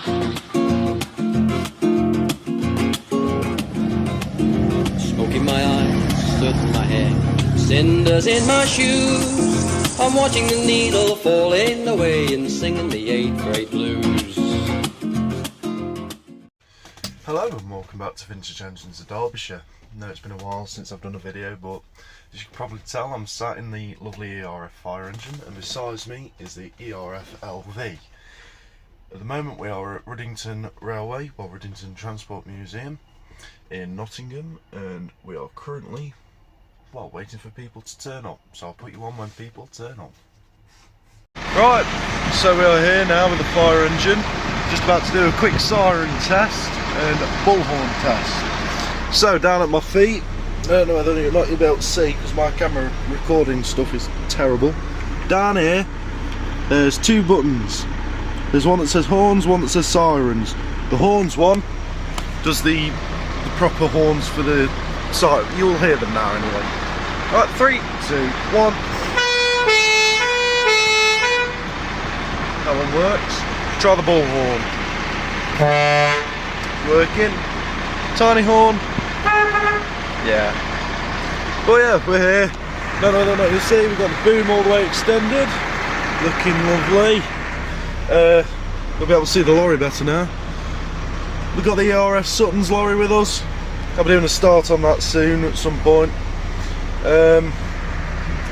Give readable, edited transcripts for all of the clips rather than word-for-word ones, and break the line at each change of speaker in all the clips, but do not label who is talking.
Smoke in my eyes, soot in my hair, cinders in my shoes. I'm watching the needle falling away and singing the 8th grade blues.
Hello and welcome back to Vintage Engines of Derbyshire. I know it's been a while since I've done a video, but as you can probably tell, I'm sat in the lovely ERF fire engine, and beside me is the ERF LV. At the moment we are at Ruddington Railway, or Ruddington Transport Museum in Nottingham, and we are currently, well, waiting for people to turn up. So I'll put you on when people turn up. Right, so we are here now with the fire engine, just about to do a quick siren test and bullhorn test. So down at my feet, I don't know whether you'll be able to see because my camera recording stuff is terrible. Down here, there's two buttons. There's one that says horns, one that says sirens. The horns one does the proper horns for the siren. You'll hear them now anyway. Right, 3, 2, 1. That one works. Try the bullhorn. Working. Tiny horn. Yeah. But yeah, we're here. No, you'll see we've got the boom all the way extended. Looking lovely. We'll be able to see the lorry better now. We've got the ERF Sutton's lorry with us. I'll be doing a start on that soon at some point.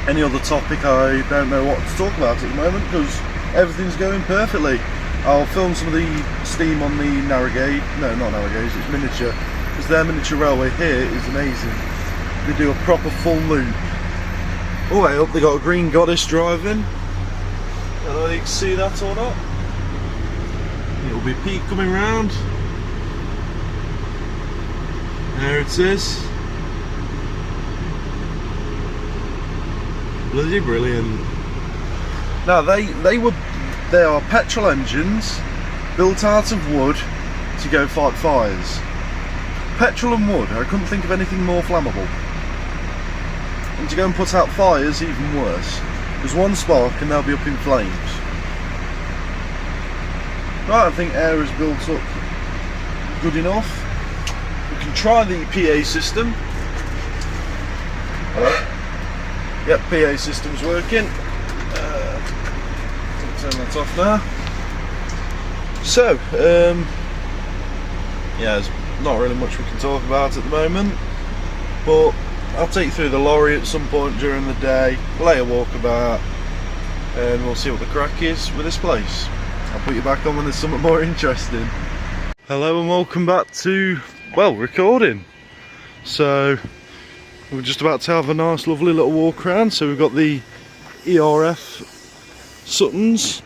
Any other topic, I don't know what to talk about at the moment because everything's going perfectly. I'll film some of the steam on the narrow gauge. No, not narrow gauge, it's miniature. Because their miniature railway here is amazing. They do a proper full loop. All the way up, they got a green goddess driving. I don't know if you can see that or not. It'll be Pete coming round. There it is. Bloody brilliant. Now they are petrol engines built out of wood to go fight fires. Petrol and wood, I couldn't think of anything more flammable. And to go and put out fires, even worse. There's one spark and they'll be up in flames. Right, I think air is built up good enough. We can try the PA system. Yep, PA system's working. Turn that off now. So, yeah, there's not really much we can talk about at the moment, but I'll take you through the lorry at some point during the day, lay a walkabout, and we'll see what the crack is with this place. I'll put you back on when there's something more interesting. Hello and welcome back to, well, recording. So we're just about to have a nice lovely little walk around. So we've got the ERF Suttons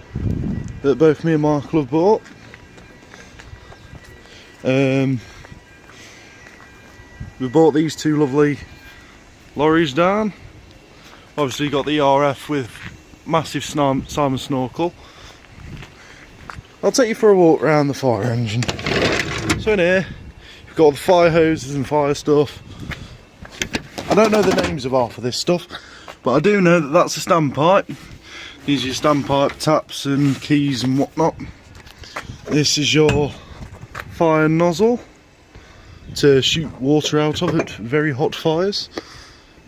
that both me and Michael have bought. We bought these two lovely lorries down. Obviously you got the ERF with massive Simon snorkel. I'll take you for a walk around the fire engine. So in here you've got all the fire hoses and fire stuff. I don't know the names of half of this stuff, but I do know that that's a standpipe. These are your standpipe taps and keys and whatnot. This is your fire nozzle to shoot water out of at very hot fires.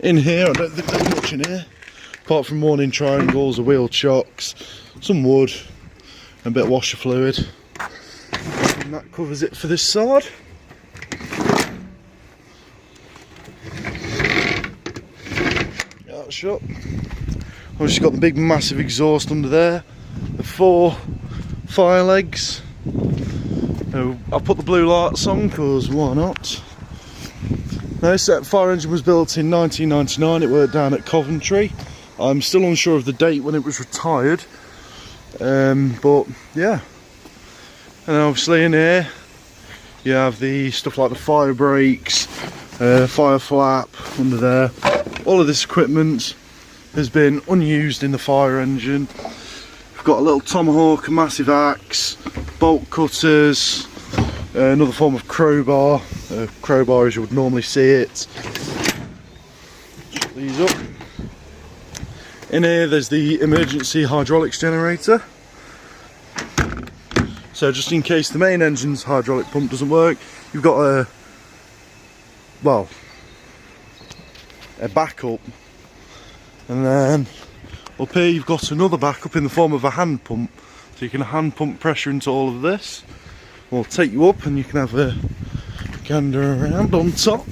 In here, I don't think there's much in here, apart from warning triangles, a wheel chocks, some wood, and a bit of washer fluid. And that covers it for this side. Get that shut. I've just got the big massive exhaust under there, the 4 fire legs. I'll put the blue lights on because why not? Now, this fire engine was built in 1999, it worked down at Coventry. I'm still unsure of the date when it was retired, but yeah. And obviously in here you have the stuff like the fire brakes, fire flap under there. All of this equipment has been unused in the fire engine. We've got a little tomahawk, a massive axe, bolt cutters, another form of crowbar, crowbar as you would normally see it. Shut these up. In here there's the emergency hydraulics generator. So just in case the main engine's hydraulic pump doesn't work, you've got a backup, and then up here you've got another backup in the form of a hand pump, so you can hand pump pressure into all of this. We'll take you up and you can have a gander around on top.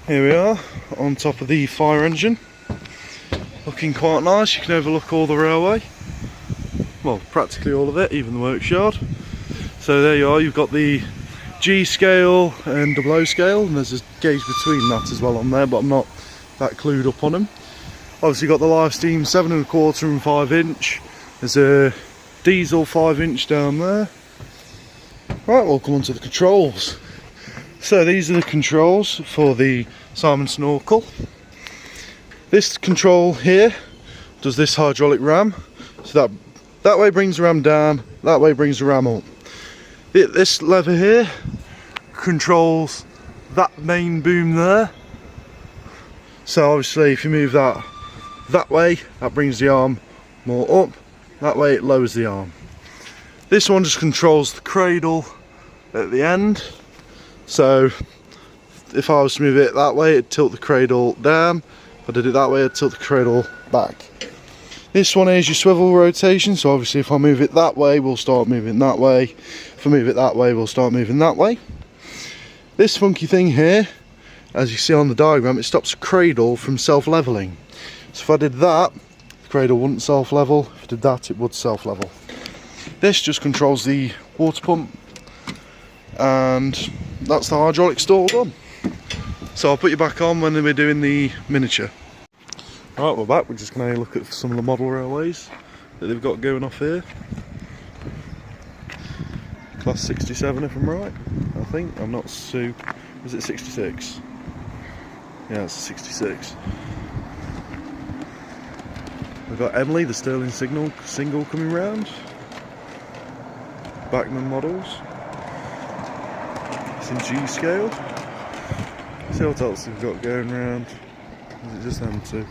Here we are on top of the fire engine, looking quite nice. You can overlook all the railway, well, practically all of it, even the works yard. So there you are, you've got the G scale and O scale, and there's a gauge between that as well on there, but I'm not that clued up on them. Obviously got the live steam 7 1/4 and 5 inch. There's a diesel 5 inch down there. Right, we'll come on to the controls. So these are the controls for the Simon snorkel. This control here does this hydraulic ram, so that way brings the ram down, that way brings the ram up. This lever here controls that main boom there. So obviously if you move that way, that brings the arm more up, that way it lowers the arm. This one just controls the cradle at the end. So if I was to move it that way, it'd tilt the cradle down. If I did it that way, it'd tilt the cradle back. This one is your swivel rotation, so obviously if I move it that way, we'll start moving that way. If I move it that way, we'll start moving that way. This funky thing here, as you see on the diagram, it stops the cradle from self-leveling. So if I did that, the cradle wouldn't self-level. If I did that, it would self-level. This just controls the water pump, and that's the hydraulic stall done. So I'll put you back on when we're doing the miniature. Right, we're back. We're just going to look at some of the model railways that they've got going off here. Class 67 if I'm right, I think. I'm not Sue. Is it 66? Yeah, it's 66. We've got Emily, the Sterling single coming round. Backman models. It's in G scale. See what else we've got going round. Is it just them two?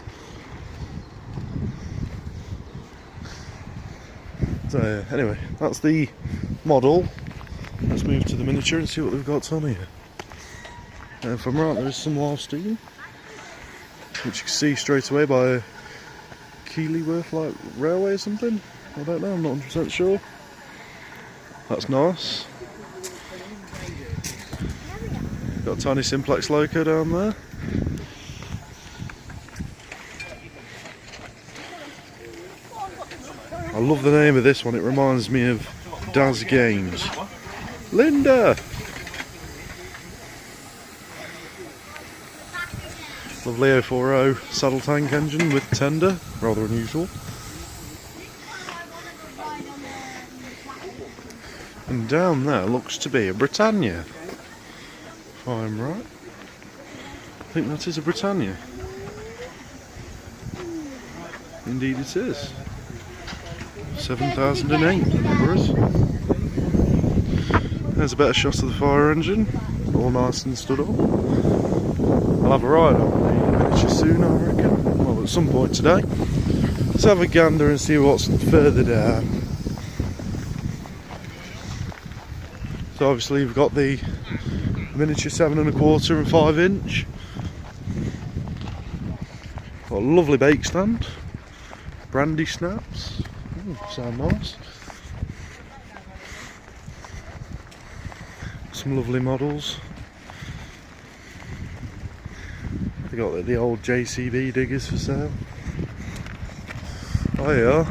So yeah, anyway, that's the model. Let's move to the miniature and see what we've got on here. And if I'm right, there is some live steam, which you can see straight away by a Keelyworth like railway or something. I don't know, I'm not 100% sure. That's nice. Got a tiny simplex loco down there. I love the name of this one, it reminds me of Daz Games. Linda! Lovely 040 saddle tank engine with tender, rather unusual. And down there looks to be a Britannia, if I'm right. I think that is a Britannia. Indeed it is. 7008 the number is. There's a better shot of the fire engine, all nice and stood up. I'll have a ride on the miniature soon, I reckon. Well, at some point today. Let's have a gander and see what's further down. So obviously you've got the miniature 7 1/4 and 5 inch. Got a lovely bake stand. Brandy snaps. Ooh, sound nice. Some lovely models. They got the old JCB diggers for sale. Oh yeah,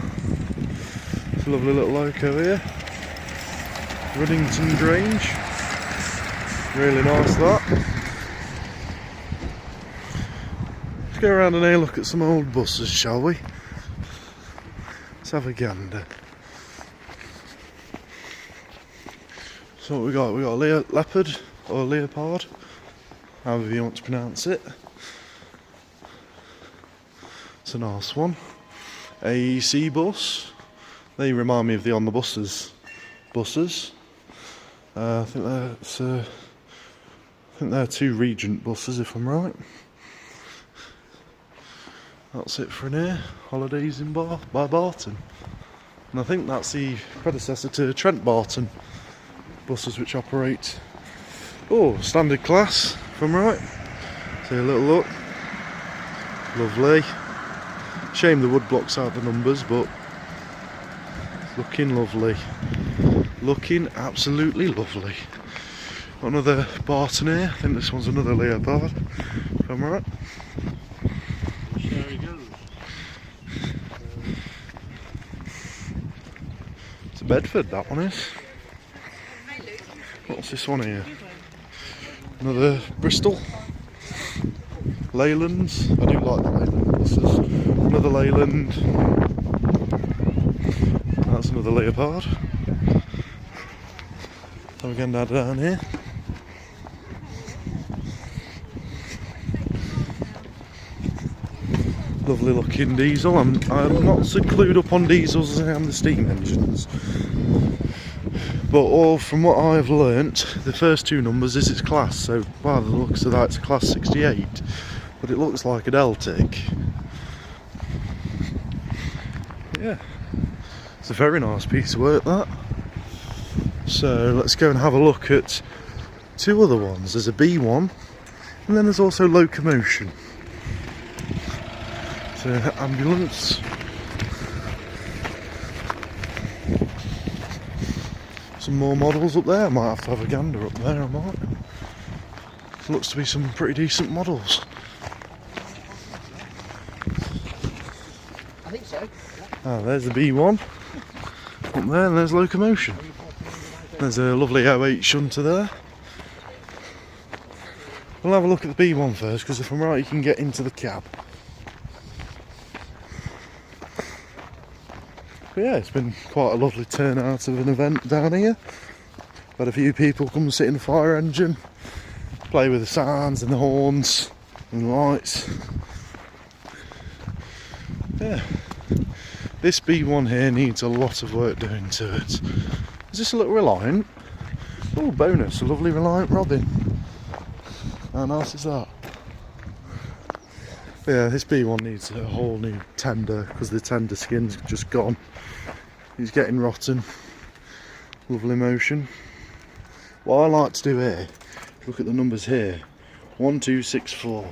it's a lovely little loco here. Ruddington Grange. Really nice that. Let's go around and have a look at some old buses, shall we? Let's have a gander. So what we got? We got a leopard or leopard, however you want to pronounce it. It's a nice one. AEC bus. They remind me of the On the Buses buses. I think they're 2 Regent buses, if I'm right. That's it for in here. Holidays in by Barton. and I think that's the predecessor to Trent Barton buses, which operate standard class, if I'm right. See a little look, lovely. Shame the wood blocks out the numbers, but looking lovely, looking absolutely lovely. Got another Barton here. I think this one's another Leopard, if I'm right. It's a Bedford, that one is. What's this one here? Another Bristol. Leylands. I do like the Leyland buses. Another Leyland. That's another Leopard. So we're going down here. Lovely looking diesel. I'm not so clued up on diesels as I am the steam engines, but from what I've learnt, the first two numbers is its class. So by the looks of that, it's class 68, but it looks like a Deltic. Yeah, it's a very nice piece of work, that. So let's go and have a look at two other ones. There's a B1, and then there's also Locomotion. So ambulance. Some more models up there. I might have to have a gander up there, I might. It looks to be some pretty decent models.
I think so.
Ah, there's the B1 up there, and there's Locomotion. There's a lovely 08 shunter there. We'll have a look at the B1 first, because if I'm right, you can get into the cab. But yeah, it's been quite a lovely turnout of an event down here. Had a few people come and sit in the fire engine, play with the sounds and the horns and the lights. Yeah, this B1 here needs a lot of work doing to it. Is this a little Reliant? Oh, bonus, a lovely Reliant Robin. How nice is that? But yeah, this B1 needs a whole new tender, because the tender skin's just gone. He's getting rotten. Lovely motion. What I like to do here, look at the numbers here. 1264.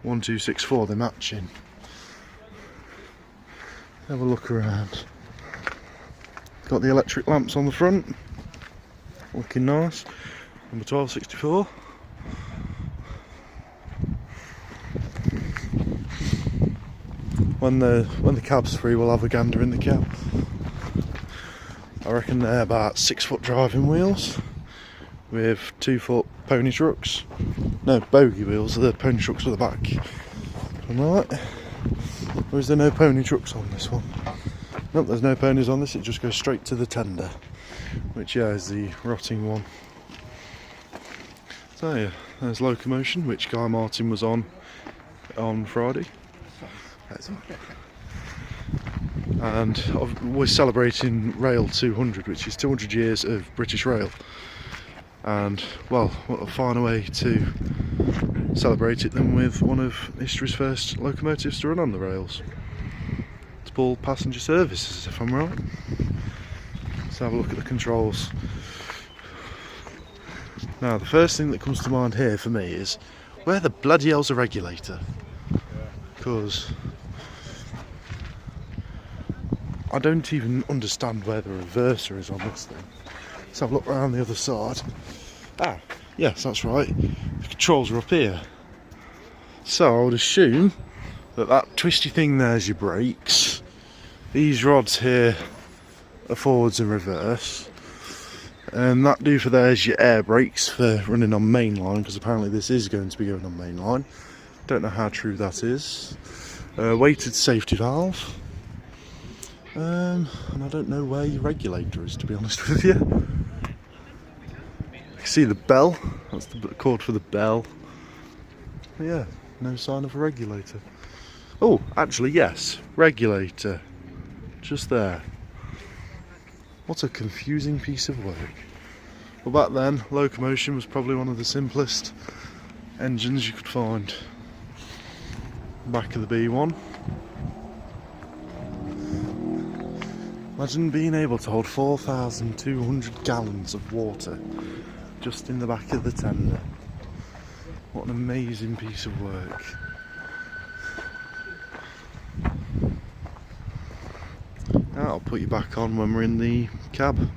1264, they're matching. Have a look around. Got the electric lamps on the front. Looking nice. Number 1264. When the cab's free, we'll have a gander in the cab. I reckon they're about 6 foot driving wheels with 2 foot pony trucks. No, bogey wheels, the pony trucks at the back. Alright. Or is there no pony trucks on this one? Nope, there's no ponies on this, it just goes straight to the tender. Which, yeah, is the rotting one. So yeah, there's Locomotion, which Guy Martin was on Friday. And we're celebrating Rail 200, which is 200 years of British Rail. And, well, what a finer way to celebrate it than with one of history's first locomotives to run on the rails. It's Bull Passenger Services, if I'm right. Let's have a look at the controls. Now, the first thing that comes to mind here for me is, where the bloody hell's a regulator? Because I don't even understand where the reverser is on this thing. Let's have a look around the other side. Ah, yes, that's right. The controls are up here. So I would assume that twisty thing there's your brakes. These rods here are forwards and reverse. And that do for there's your air brakes for running on mainline, because apparently this is going to be going on mainline. Don't know how true that is. Weighted safety valve. And I don't know where your regulator is, to be honest with you. I can see the bell. That's the cord for the bell. But yeah, no sign of a regulator. Oh, actually, yes, regulator. Just there. What a confusing piece of work. Well, back then, Locomotion was probably one of the simplest engines you could find. Back of the B1. Imagine being able to hold 4,200 gallons of water just in the back of the tender. What an amazing piece of work. I'll put you back on when we're in the cab.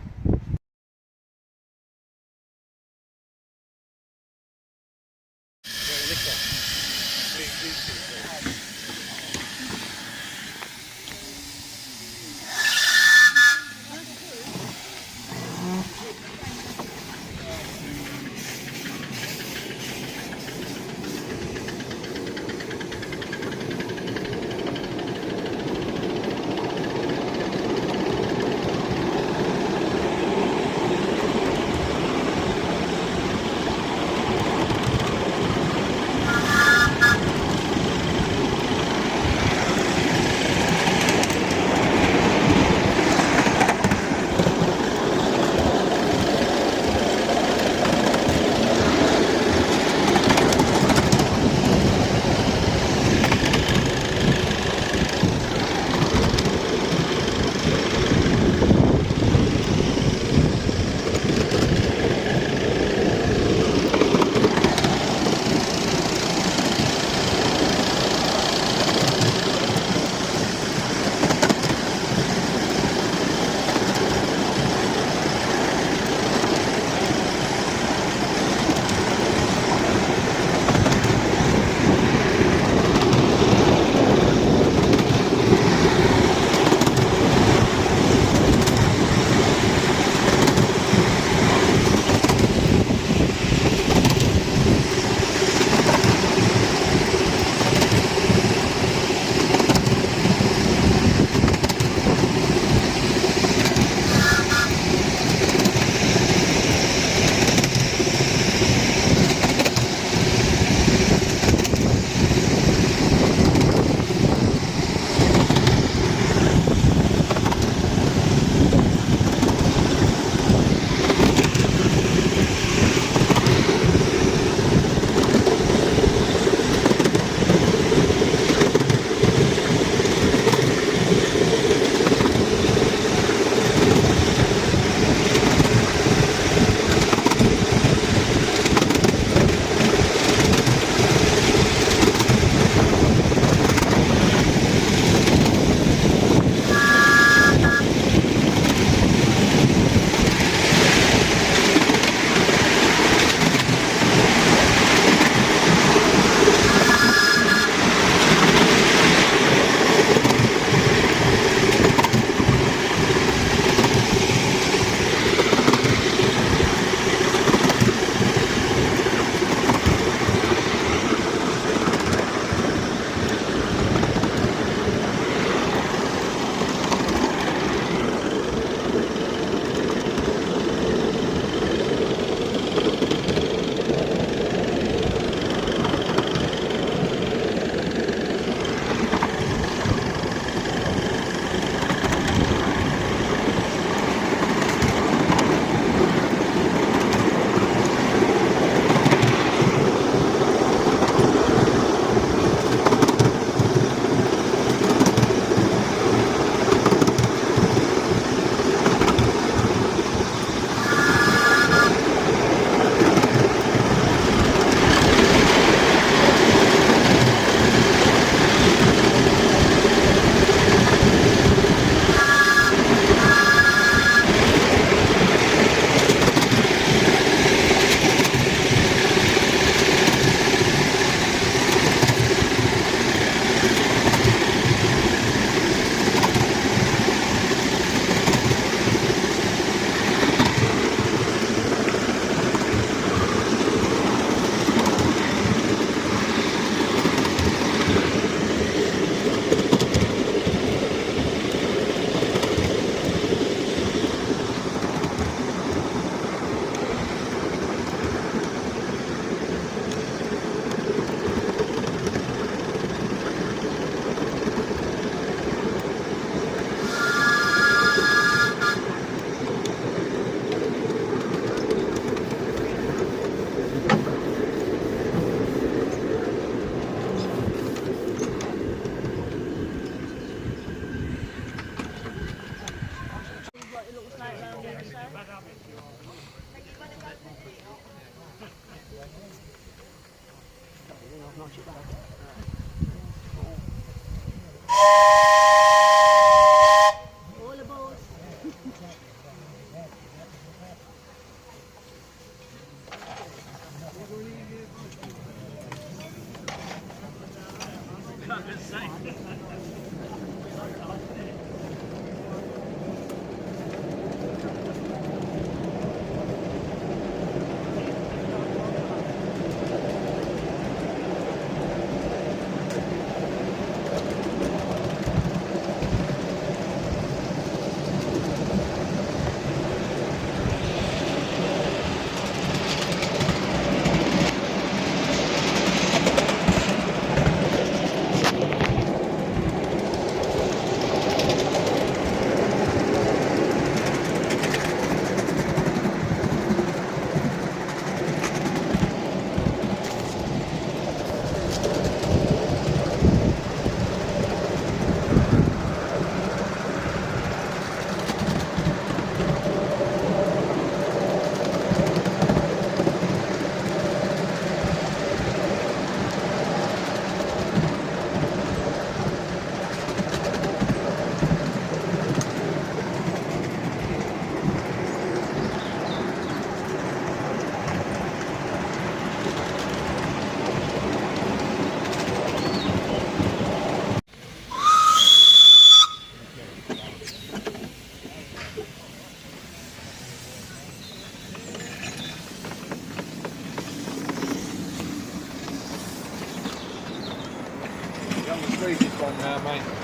one now, mate.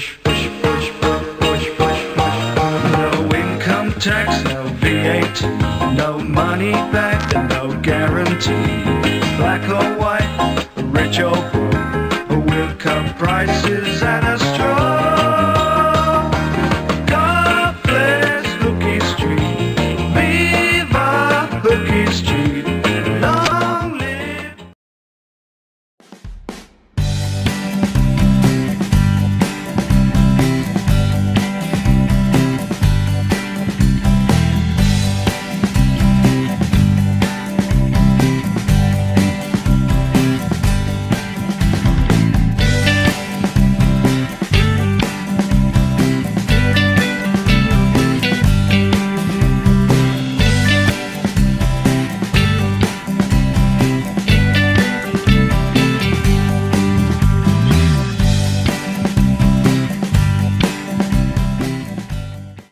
push, push, push, push, push, push. No income tax, no VAT, no money back, and no guarantee. Black or white, rich or poor, we'll cut prices at a straw. God bless Hooky Street, viva Hooky Street.